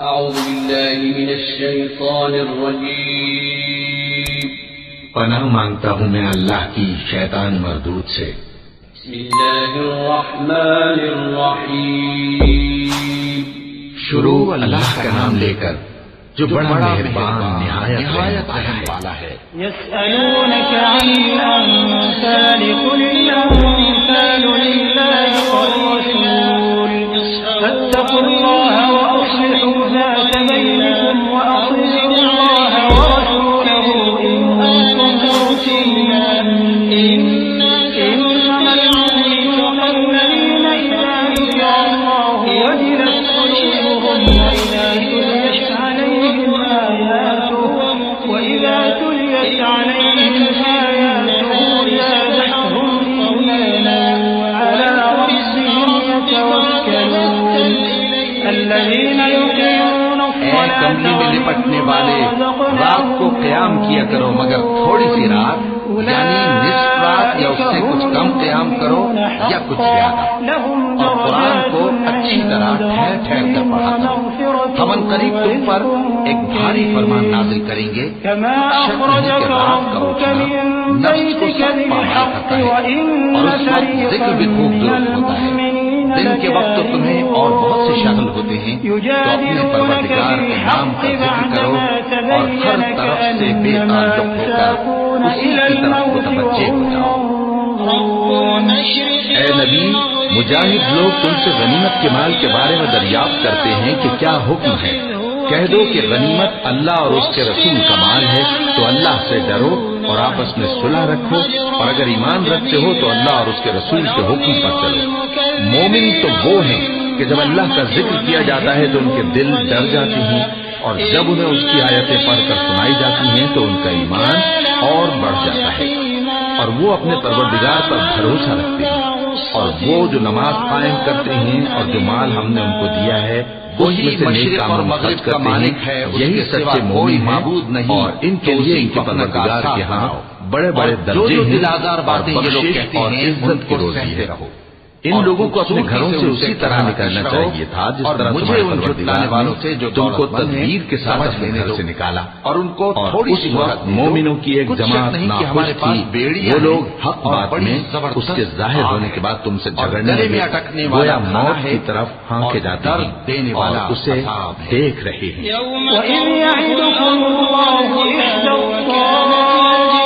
اعوذ باللہ من الشیطان الرجیم پناہ مانگتا ہوں میں اللہ کی شیطان مردود سے۔ بسم اللہ الرحمن الرحیم شروع اللہ کا نام لے کر جو بڑا مہربان نہایت رحم والا ہے۔ يسألونك عن الأنفال قل الأنفال لله والرسول فاتقوا الله وأصلحوا ذات بينكم وأطيعوا الله ورسوله إن كنتم إنما العزيز الذين إذا ذكر الله وجلت قلوبهم وإذا تليت عليهم آياته زادتهم إيمانا وعلى ربهم يتوكلون الذين يقيمون الصلاة کملی میں لپٹنے والے رات کو قیام کیا کرو مگر تھوڑی سی رات، یعنی نصف رات یا اس سے کچھ کم قیام کرو یا کچھ زیادہ، اور قرآن کو اچھی طرح ٹھہر ٹھہر کر پڑھا کرو۔ ہم ان قریب تم پر ایک بھاری فرمان نازل کریں گے، شک نہیں کہ رات کا اٹھنا نفس کو سخت پامال کرتا ہے، اور اس وقت ذکر بھی خوب درست ہوتا ہے۔ دن کے وقت تو تمہیں اور بہت سے شغل ہوتے ہیں، تو اپنے پروردگار کے نام کا ذکر کرو اور ہر طرف سے بے تعلق ہو کر اسی کی طرف متوجہ ہو جاؤ۔ اے نبی، مجاہد لوگ تم سے غنیمت کے مال کے بارے میں دریافت کرتے ہیں کہ کیا حکم ہے۔ کہہ دو کہ غنیمت اللہ اور اس کے رسول کا مال ہے، تو اللہ سے ڈرو اور آپس میں صلح رکھو، اور اگر ایمان رکھتے ہو تو اللہ اور اس کے رسول کے حکم پر چلو۔ مومن تو وہ ہیں کہ جب اللہ کا ذکر کیا جاتا ہے تو ان کے دل ڈر جاتے ہیں، اور جب انہیں اس کی آیتیں پڑھ کر سنائی جاتی ہیں تو ان کا ایمان اور بڑھ جاتا ہے، اور وہ اپنے پروردگار پر بھروسہ رکھتے ہیں، اور وہ جو نماز قائم کرتے ہیں اور جو مال ہم نے ان کو دیا ہے وہی مشرق اور مغرب کا مالک ہے، یہی سچے مومن معبود نہیں، اور ان کے لیے ان کے پروردگار کے ہاں بڑے بڑے درجے ہیں، باتیں یہ لوگ کہتے ہیں عزت کی روزی ہے۔ ان لوگوں کو اپنے گھروں سے اسی طرح نکلنا چاہیے تھا جس طرح تمہارے پروردگار والوں سے جو تم کو تدبیر کے ساتھ اپنے گھر سے نکالا، اور ان کو تھوڑی سی وقت مومنوں کی ایک جماعت ناخوش تھی، وہ لوگ حق بات میں اس کے ظاہر ہونے کے بعد تم سے جھگڑنے لگے، گویا موت کی طرف ہانکے جاتے ہیں اور اسے دیکھ رہے ہیں۔ وَإِذْ يَعِدُكُمُ اللَّهُ إِحْدَى الطَّائِفَتَيْنِ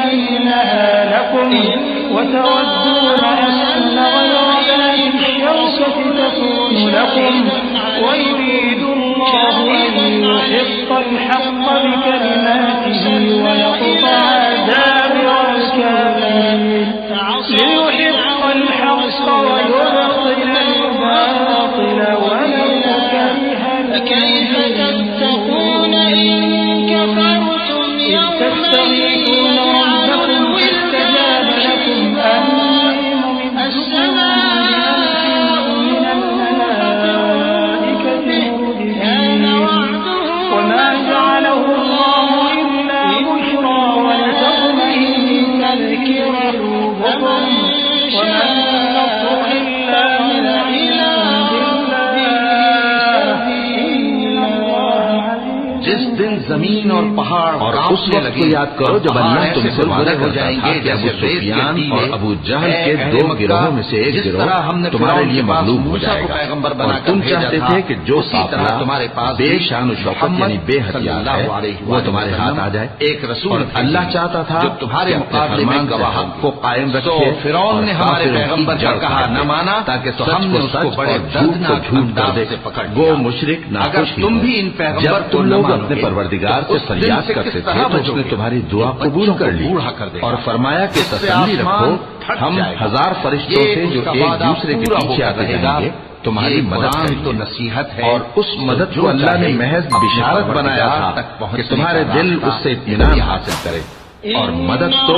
أَنَّهَا لَكُمْ وتودون أن غير ذات الشوكة تكون لكم ويريد الله أن يحق الحق بكلماته ويقطع دابر الكافرين ليحق الحق ويبطل الباطل ولو كره فكيف تتقون إن كفرتم يوما تستغيثون ربكم واستجاب لكم أني ممدكم من الملائكة مردفين وما جعله الله إلا بشرى ولتطمئن به قلوبكم وما النصر إلا من عند الله إن الله عزيز۔ جس دن زمین اور پہاڑ اور اس وقت کو یاد کرو جب اللہ تم سے وعدہ کرتا تھا کہ ابو سفیان اور ابو جہل کے دو گروہوں میں سے ایک گروہ تمہارے لیے مغلوب ہو جائے گا، اور تم چاہتے تھے کہ جو قافلہ تمہارے پاس بے شان و شوکت یعنی بے ہتھیار ہے وہ تمہارے ہاتھ آ جائے۔ ایک رسول اللہ چاہتا تھا تمہارے مقابلے میں گواہ کو قائم رکھے۔ فرعون نے ہمارے پیغمبر کا کہا نہ مانا تاکہ ہم نے اس کو بڑے دردناک انداز سے پکڑ لیا۔ وہ مشرک ناخوش تم بھی ان پیغمبر تم لوگ اپنے پروردگار سے فریاد کرتے تھے تو اس نے تمہاری دعا قبول کر لی اور فرمایا کہ تسلی رکھو، ہم 1000 فرشتوں سے جو ایک دوسرے کے پیچھے آتے رہیں گے تمہاری مدد کریں گے۔ نصیحت ہے، اور اس مدد کو اللہ نے محض بشارت بنایا تھا کہ تمہارے دل اس سے اطمینان حاصل کرے، اور مدد تو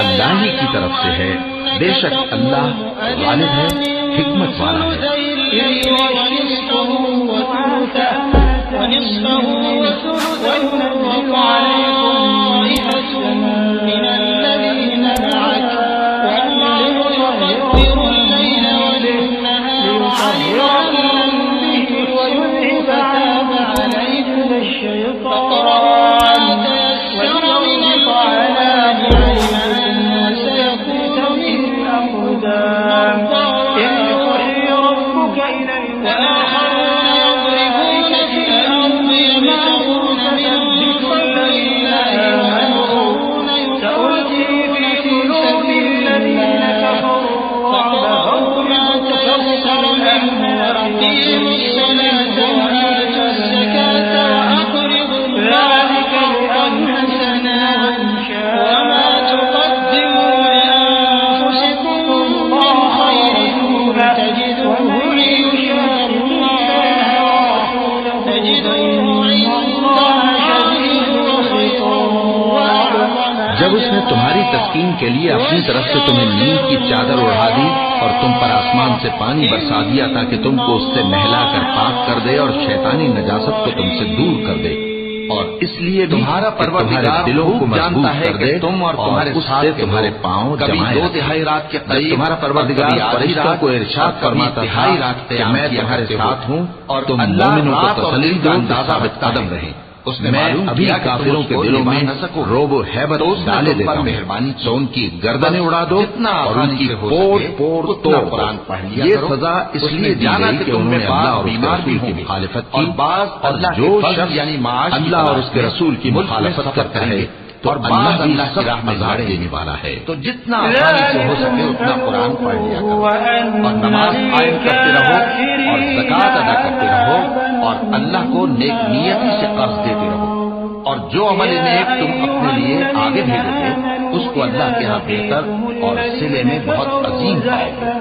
اللہ ہی کی طرف سے ہے، بے شک اللہ غالب ہے، حکمت والا ہے۔ ونصفه وينزل عليكم طائفة من الذين معك والله يقدر الليل والنهار علما به وآخرون يضربون في الأرض يبتغون من فضل الله وآخرون يسعون في قلوب الذين كفروا فاقرؤوا ما تيسر منه وأقيموا الصلاة وآتوا الزكاة وأقرضوا الله قرضا حسنا وما تقدموا لأنفسكم من خير تجدوه عند الله شديد العقاب. جب اس نے تمہاری تسکین کے لیے اپنی طرف سے تمہیں نیند کی چادر اڑا دی اور تم پر آسمان سے پانی برسا دیا تاکہ تم کو اس سے نہلا کر پاک کر دے اور شیطانی نجاست کو تم سے دور کر دے، اور اس لیے تمہارا پروردگار دلوں کو مضبوط کر دے تم اور تمہارے ساتھ تمہارے پاؤں جمائے 2/3 رات کے قریب تمہارا پروردگار فرشتوں کو ارشاد فرماتا تھا کہ میں تمہارے ساتھ ہوں اور تم مومنوں کو تسلی دو کہ ثابت قدم رہیں. میں ابھی کافروں کے دلوں میں روب و ہیبت ڈالے دیتا ہوں، تو ان کی گردنیں اڑا دو اور ان کی پور پور توڑ قرآن پڑھ لیا. یہ سزا اس لیے دی گئی کہ انہوں نے اللہ اور بیمار بھی کی مخالفت کی، اور جو شخص یعنی اللہ اور اس کے رسول کی مخالفت کرتا ہے تو اللہ بھی سخت عذاب دینے والا ہے. تو جتنا آسانی سے ہو سکے اتنا قرآن پڑھ لیا کرو اور نماز قائم کرتے رہو اور زکات ادا کرتے رہو اور اللہ کو نیک نیتی سے قرض دیتے رہو، اور جو عمل نیک تم اپنے لیے آگے بھیجو گے اس کو اللہ کے ہاں بہتر اور صلے میں بہت عظیم پاؤ گے.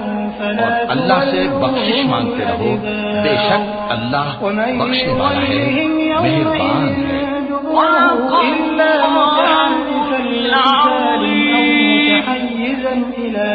اور اللہ سے بخشش مانگتے رہو، بے شک اللہ بخشنے والا ہے، مہربان ہے. إلا متحرفا لقتال أو متحيزا إلى